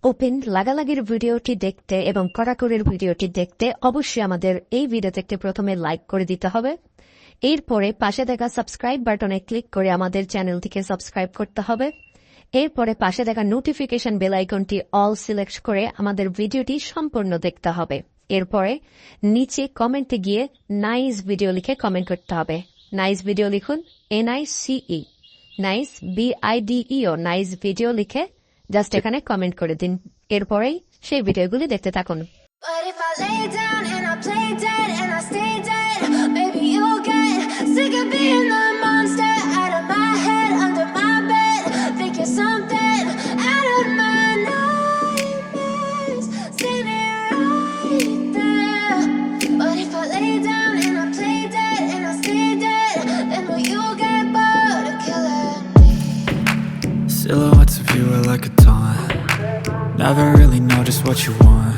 Open লাগালাগির ভিডিওটি দেখতে এবং কড়াকড়ির ভিডিওটি দেখতে অবশ্যই আমাদের এই ভিডিওতে একটি প্রথমে লাইক করে দিতে হবে। এরপরে পাশে দেখা সাবস্ক্রাইব বাটনে ক্লিক করে আমাদের চ্যানেলটিকে সাবস্ক্রাইব করতে হবে। এরপরে পাশে দেখা নোটিফিকেশন বেল আইকনটি অল সিলেক্ট করে আমাদের ভিডিওটি সম্পূর্ণ দেখতে হবে। এরপরে নিচে কমেন্টে গিয়ে নাইস ভিডিও লিখে কমেন্ট করতে হবে। নাইস ভিডিও লিখুন, NICE, nice BIDEO, nice video লিখে জাস্ট এখানে কমেন্ট করে দিন। এরপরেই সেই ভিডিওগুলি দেখতে থাকুন। But if I lay down and I play dead and I stay dead, maybe you'll get sick of being the monster out of my head, under my bed. Think you're something out of my nightmares, standing right there. But if I lay down and I play dead and I stay dead, then will you get bored of killing me? Silhouettes of you are like a taunt. Never really know just what you want.